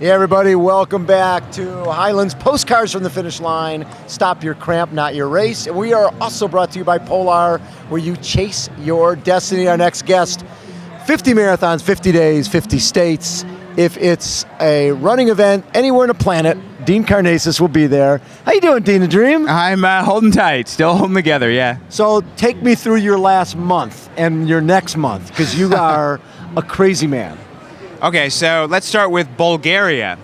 Hey everybody, welcome back to Highlands Postcards from the Finish Line. Stop your cramp, not your race. And we are also brought to you by Polar, where you chase your destiny. Our next guest, 50 marathons, 50 days, 50 states. If it's a running event anywhere on the planet, Dean Karnazes will be there. How you doing, Dean the Dream? I'm holding tight, still holding together, yeah. So take me through your last month and your next month, because you are a crazy man. Okay, so let's start with Bulgaria.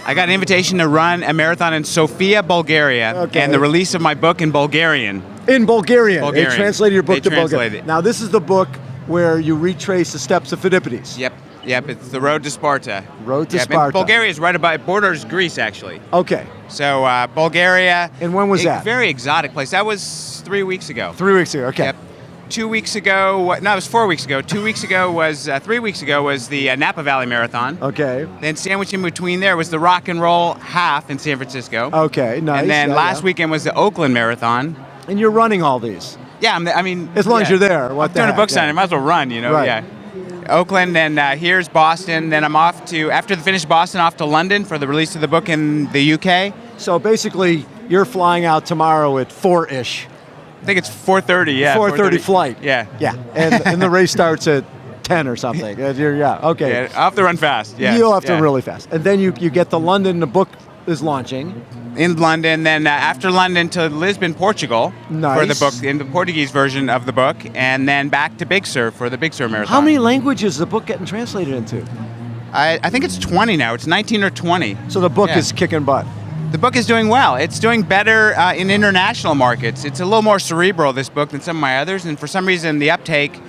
I got an invitation to run a marathon in Sofia, Bulgaria, and the release of my book in Bulgarian. In Bulgarian. Bulgarian. They translated your book to Bulgarian. It. Now, this is the book where you retrace the steps of Phidippides. Yep, it's the road to Sparta. Road to Sparta. Bulgaria is right about, it borders Greece, actually. Okay. So, Bulgaria. And when was that? Very exotic place. That was 3 weeks ago. 3 weeks ago, okay. Yep. 2 weeks ago, no, it was 4 weeks ago. 2 weeks ago was, 3 weeks ago was the Napa Valley Marathon. Okay. Then sandwiched in between there was the Rock and Roll Half in San Francisco. Okay, nice. And then last weekend was the Oakland Marathon. And you're running all these? Yeah, I mean... As long as you're there, what I'm doing a book signing, I might as well run, you know, right. Yeah. Oakland, and here's Boston. Then I'm off to, after the finish Boston, off to London for the release of the book in the UK. So basically, you're flying out tomorrow at 4-ish. I think it's 4:30, yeah. 4:30 flight. Yeah. Yeah, and the race starts at 10 or something. Yeah, okay. Yeah, I'll have to run fast, yeah. You'll have to run really fast. And then you get to London, the book is launching. In London, then after London to Lisbon, Portugal for the book, in the Portuguese version of the book, and then back to Big Sur for the Big Sur Marathon. How many languages is the book getting translated into? I think it's 20 now. It's 19 or 20. So the book is kicking butt. The book is doing well. It's doing better in international markets. It's a little more cerebral, this book, than some of my others, and for some reason the uptake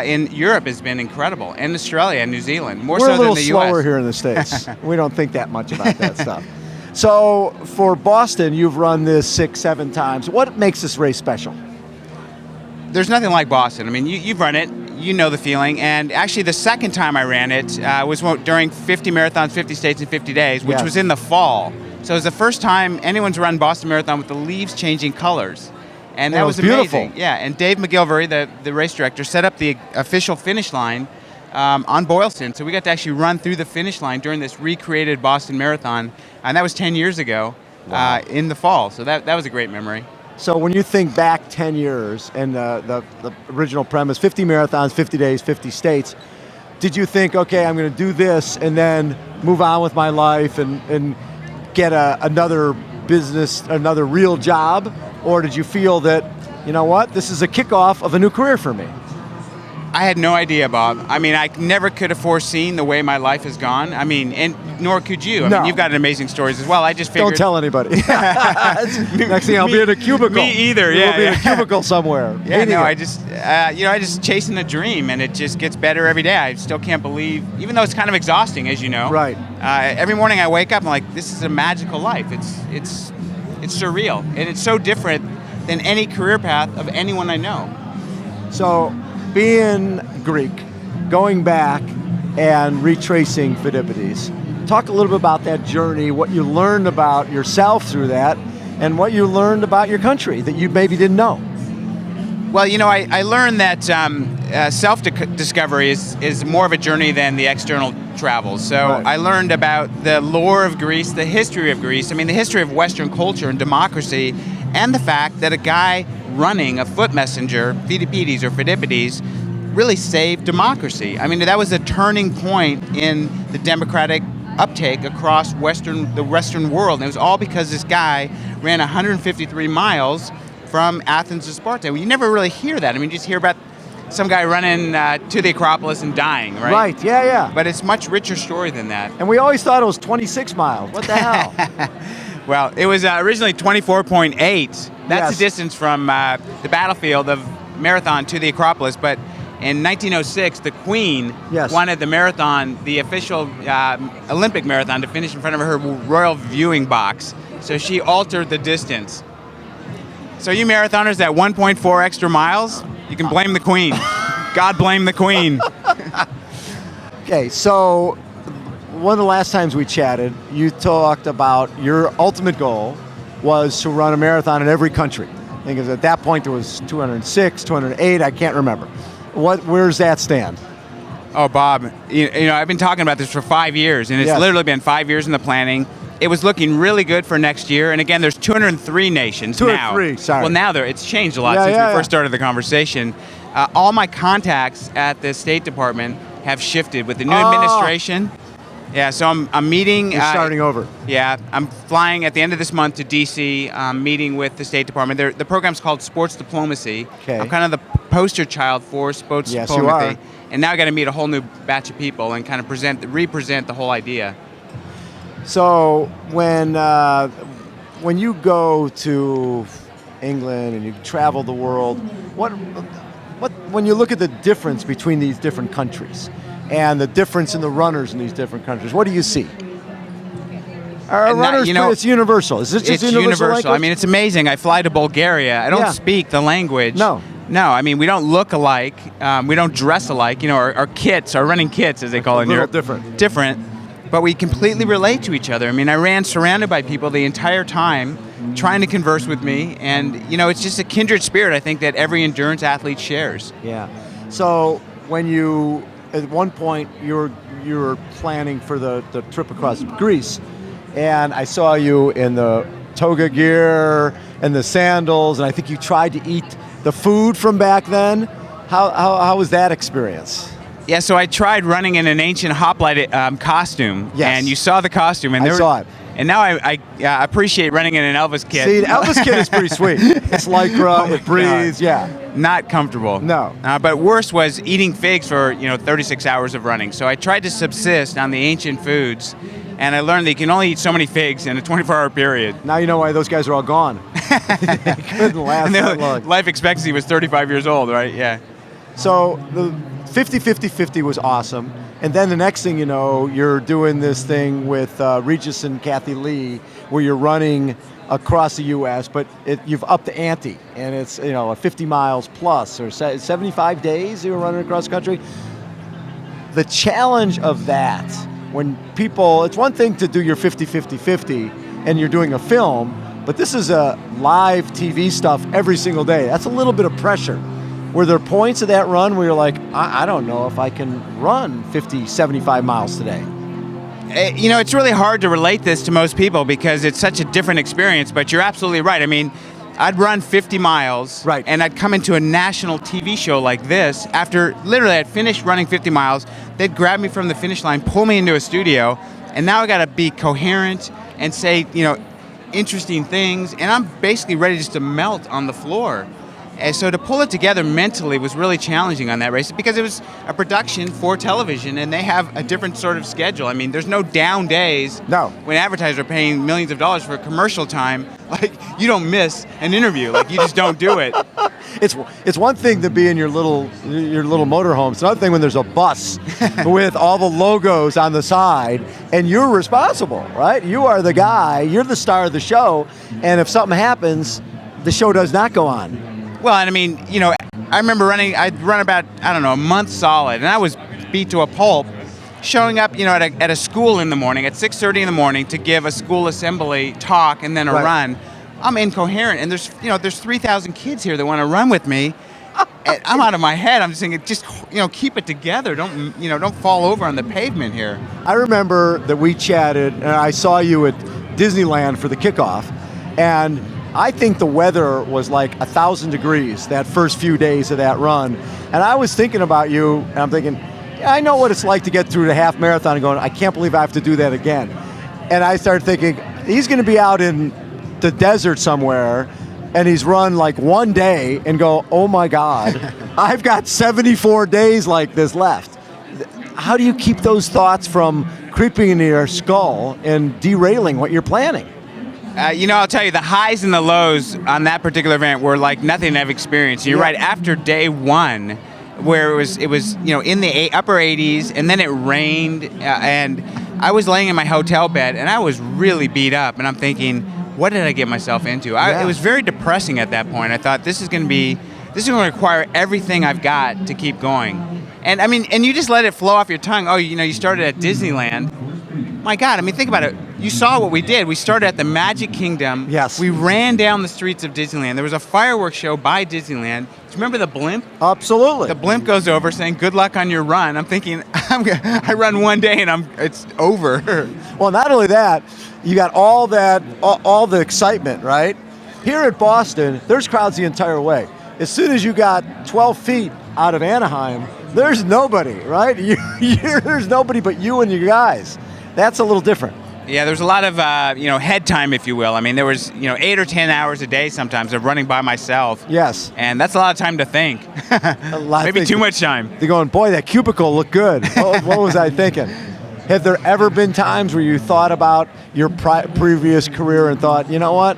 in Europe has been incredible, and Australia and New Zealand, more so than the US. We're a little slower here in the States. We don't think that much about that stuff. So for Boston, you've run this 6-7 times. What makes this race special? There's nothing like Boston. I mean, you've run it. You know the feeling. And actually, the second time I ran it was during 50 marathons, 50 states in 50 days, which was in the fall. So it was the first time anyone's run Boston Marathon with the leaves changing colors. And that was beautiful. Amazing. Yeah, and Dave McGilvery, the race director, set up the official finish line on Boylston. So we got to actually run through the finish line during this recreated Boston Marathon. And that was 10 years ago in the fall. So that was a great memory. So when you think back 10 years and the original premise, 50 marathons, 50 days, 50 states, did you think, okay, I'm going to do this and then move on with my life and get another business, another real job? Or did you feel that, you know what, this is a kickoff of a new career for me? I had no idea, Bob. I mean, I never could have foreseen the way my life has gone. I mean, and nor could you. I mean, you've got amazing stories as well. I just figured... Don't tell anybody. Next thing, I'll be in a cubicle. Me either, We'll be in a cubicle somewhere. Yeah, no, I just, I just chasing a dream, and it just gets better every day. I still can't believe, even though it's kind of exhausting, as you know. Right. Every morning I wake up, I'm like, this is a magical life. It's surreal, and it's so different than any career path of anyone I know. So, being Greek, going back and retracing Phidippides, talk a little bit about that journey, what you learned about yourself through that, and what you learned about your country that you maybe didn't know. Well, you know, I learned that self-discovery is more of a journey than the external travels. So I learned about the lore of Greece, the history of Greece, I mean, the history of Western culture and democracy, and the fact that a guy running a foot messenger, Phidippides, really saved democracy. I mean, that was a turning point in the democratic uptake across the Western world. And it was all because this guy ran 153 miles from Athens to Sparta. You never really hear that. I mean, you just hear about some guy running to the Acropolis and dying, right? Right, yeah. But it's a much richer story than that. And we always thought it was 26 miles. What the hell? Well, it was originally 24.8. That's the distance from the battlefield of Marathon to the Acropolis. But in 1906, the Queen wanted the marathon, the official Olympic marathon, to finish in front of her royal viewing box. So she altered the distance. So you marathoners, that 1.4 extra miles, you can blame the Queen. God blame the Queen. Okay, so one of the last times we chatted, you talked about your ultimate goal was to run a marathon in every country. I think at that point there was 206, 208, I can't remember. Where's that stand? Oh, Bob, you know, I've been talking about this for 5 years, and it's Yes. literally been 5 years in the planning. It was looking really good for next year, and again, there's 203 nations now. 203, sorry. Well, now it's changed a lot Yeah, since yeah, we yeah. first started the conversation. All my contacts at the State Department have shifted with the new administration. Yeah, so I'm meeting. You're starting over. Yeah, I'm flying at the end of this month to D.C., meeting with the State Department. The program's called Sports Diplomacy. Okay. I'm kind of the poster child for sports Yes, you diplomacy. are. And now I got to meet a whole new batch of people and kind of represent the whole idea. So when you go to England and you travel the world, what when you look at the difference between these different countries and the difference in the runners in these different countries, what do you see? Are And that, runners, you know, it's universal. Is this just It's universal universal. I language? mean, it's amazing. I fly to Bulgaria. I don't Yeah. speak the language. No. No, I mean, we don't look alike. We don't dress alike. You know, our kits, our running kits, as they call it in little Europe. different. Different. But we completely relate to each other. I mean, I ran surrounded by people the entire time trying to converse with me. And, you know, it's just a kindred spirit, I think, that every endurance athlete shares. Yeah. So when you, at one point, you were planning for the trip across Greece, and I saw you in the toga gear and the sandals, and I think you tried to eat the food from back then. How was that experience? Yeah, so I tried running in an ancient hoplite costume. Yes. And you saw the costume. And I there saw it. And now I appreciate running in an Elvis kit. See, the Elvis kit is pretty sweet. It's lycra, it breathes, yeah. Not comfortable. No. But worse was eating figs for 36 hours of running. So I tried to subsist on the ancient foods, and I learned that you can only eat so many figs in a 24-hour period. Now you know why those guys are all gone. They couldn't last And that long. life expectancy was 35 years old, right? Yeah. So the 50-50-50 was awesome. And then the next thing you know, you're doing this thing with Regis and Kathy Lee, where you're running across the U.S., but you've upped the ante, and it's a 50 miles plus, or 75 days you were running across the country. The challenge of that, when people, it's one thing to do your 50-50-50, and you're doing a film, but this is a live TV stuff every single day. That's a little bit of pressure. Were there points of that run where you're like, I don't know if I can run 50, 75 miles today? It's really hard to relate this to most people because it's such a different experience, but you're absolutely right. I mean, I'd run 50 miles, right, and I'd come into a national TV show like this. After literally I'd finished running 50 miles, they'd grab me from the finish line, pull me into a studio, and now I got to be coherent and say, interesting things, and I'm basically ready just to melt on the floor. And so to pull it together mentally was really challenging on that race because it was a production for television, and they have a different sort of schedule. I mean, there's no down days. No. When advertisers are paying millions of dollars for commercial time, like, you don't miss an interview. Like, you just don't do it. It's one thing to be in your little motorhome. It's another thing when there's a bus with all the logos on the side, and you're responsible, right? You are the guy. You're the star of the show, and if something happens, the show does not go on. Well, and I mean, I remember I'd run about, a month solid, and I was beat to a pulp, showing up, at a school in the morning, at 6:30 in the morning to give a school assembly talk and then a run. I'm incoherent, and there's 3,000 kids here that want to run with me. And I'm out of my head. I'm just thinking, keep it together. Don't fall over on the pavement here. I remember that we chatted, and I saw you at Disneyland for the kickoff, and I think the weather was like 1,000 degrees that first few days of that run. And I was thinking about you, and I'm thinking, yeah, I know what it's like to get through the half marathon and going, I can't believe I have to do that again. And I started thinking, he's going to be out in the desert somewhere, and he's run like one day and go, oh my God, I've got 74 days like this left. How do you keep those thoughts from creeping into your skull and derailing what you're planning? I'll tell you, the highs and the lows on that particular event were like nothing I've experienced. You're right. After day one, where it was in the upper 80s, and then it rained, and I was laying in my hotel bed, and I was really beat up, and I'm thinking, what did I get myself into? It was very depressing at that point. I thought, this is going to require everything I've got to keep going. And I mean, and you just let it flow off your tongue. Oh, you started at Disneyland. My God, I mean, think about it. you saw what we did. We started at the Magic Kingdom. Yes. We ran down the streets of Disneyland. There was a fireworks show by Disneyland. Do you remember the blimp? Absolutely. The blimp goes over saying, "Good luck on your run." I'm thinking, I run one day and it's over. Well, not only that, you got all the excitement, right? Here at Boston, there's crowds the entire way. As soon as you got 12 feet out of Anaheim, there's nobody, right? There's nobody but you and your guys. That's a little different. Yeah, there's a lot of head time, if you will. I mean, there was 8 or 10 hours a day sometimes of running by myself. Yes. And that's a lot of time to think. Maybe too much time. They're going, boy, that cubicle looked good. What was I thinking? Have there ever been times where you thought about your previous career and thought, you know what,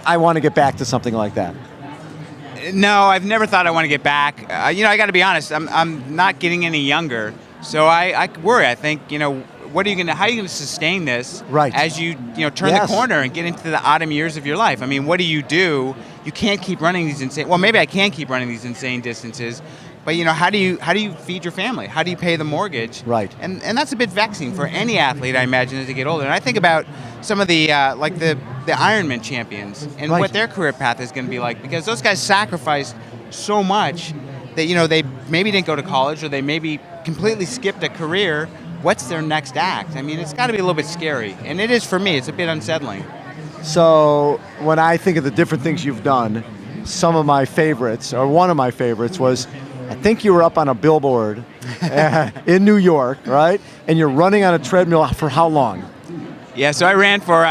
I want to get back to something like that? No, I've never thought I want to get back. I got to be honest. I'm not getting any younger, so I worry. I think how are you going to sustain this as you turn the corner and get into the autumn years of your life? I mean, what do? You can't keep running these insane. Well, maybe I can keep running these insane distances, but how do you feed your family? How do you pay the mortgage? Right. And that's a bit vexing for any athlete, I imagine, as they get older. And I think about some of the the Ironman champions and what their career path is going to be like, because those guys sacrificed so much that they maybe didn't go to college, or they maybe completely skipped a career. What's their next act? I mean, it's got to be a little bit scary, and it is for me. It's a bit unsettling. So when I think of the different things you've done, some of my favorites, or one of my favorites, was I think you were up on a billboard in New York, right? And you're running on a treadmill for how long? Yeah, so I ran for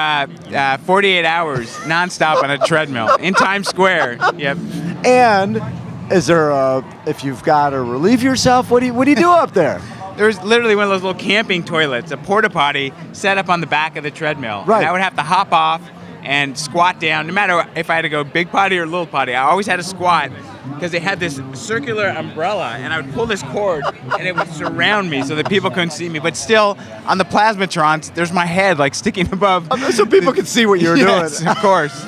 48 hours nonstop on a treadmill in Times Square. Yep. And is there if you've got to relieve yourself, what do you do up there? There's literally one of those little camping toilets, a porta potty set up on the back of the treadmill. Right. And I would have to hop off and squat down, no matter if I had to go big potty or little potty. I always had to squat because they had this circular umbrella, and I would pull this cord and it would surround me so that people couldn't see me. But still, on the plasmatrons, there's my head sticking above. So people could see what you're doing. Yes, of course.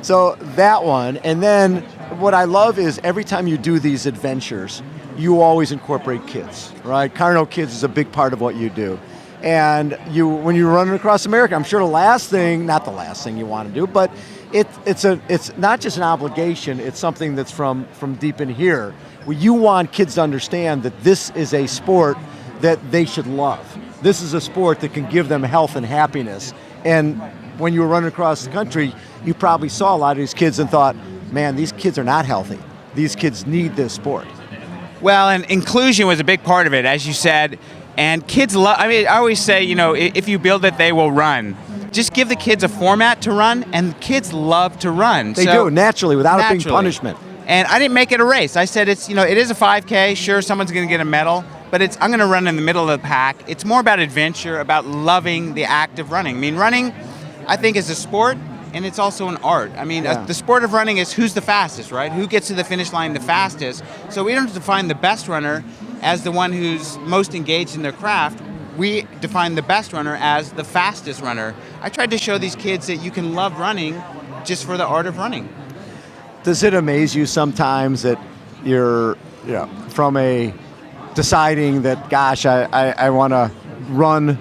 So that one, and then what I love is every time you do these adventures, you always incorporate kids, right? Karno Kids is a big part of what you do. And when you're running across America, I'm sure not the last thing you want to do, but it's not just an obligation, it's something that's from deep in here, where you want kids to understand that this is a sport that they should love. This is a sport that can give them health and happiness. And when you were running across the country, you probably saw a lot of these kids and thought, man, these kids are not healthy. These kids need this sport. Well, and inclusion was a big part of it, as you said. And kids love, I always say, if you build it, they will run. Just give the kids a format to run, and kids love to run. They do, naturally, without it being punishment. And I didn't make it a race. I said it is a 5K. Sure, someone's going to get a medal, but I'm going to run in the middle of the pack. It's more about adventure, about loving the act of running. I mean, running, I think, is a sport, and it's also an art. I mean, the sport of running is who's the fastest, right? Who gets to the finish line the fastest? So we don't define the best runner as the one who's most engaged in their craft. We define the best runner as the fastest runner. I tried to show these kids that you can love running just for the art of running. Does it amaze you sometimes that you're from deciding that, gosh, I want to run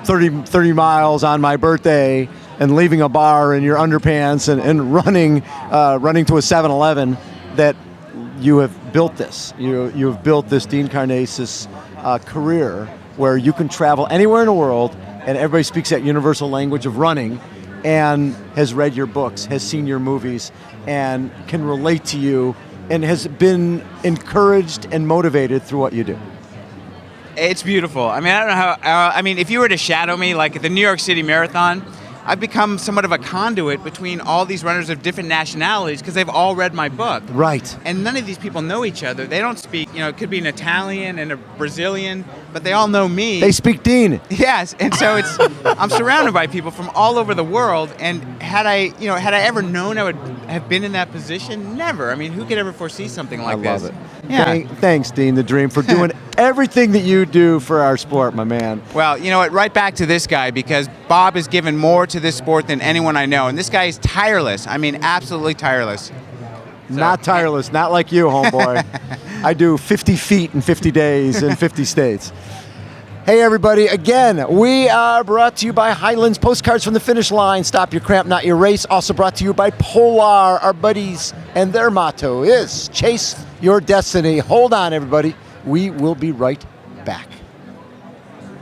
30 miles on my birthday, and leaving a bar in your underpants and running to a 7-Eleven, that you have built this. You have built this Dean Karnazes career where you can travel anywhere in the world, and everybody speaks that universal language of running, and has read your books, has seen your movies, and can relate to you, and has been encouraged and motivated through what you do. It's beautiful. I mean, I don't know how. If you were to shadow me, like at the New York City Marathon, I've become somewhat of a conduit between all these runners of different nationalities because they've all read my book. Right. And none of these people know each other. They don't speak, it could be an Italian and a Brazilian, but they all know me. They speak Dean. Yes. And so I'm surrounded by people from all over the world. And had I ever known I would have been in that position? Never. I mean, who could ever foresee something like this? I love it. Yeah. Thanks, Dean the Dream, for doing everything that you do for our sport, my man. Well, you know what? Right back to this guy, because Bob has given more to this sport than anyone I know. And this guy is tireless. I mean, absolutely tireless. Not tireless. Not like you, homeboy. I do 50 feet in 50 days in 50 states. Hey everybody, again, we are brought to you by Highlands Postcards from the Finish Line. Stop your cramp, not your race. Also brought to you by Polar, our buddies, and their motto is chase your destiny. Hold on everybody, we will be right back.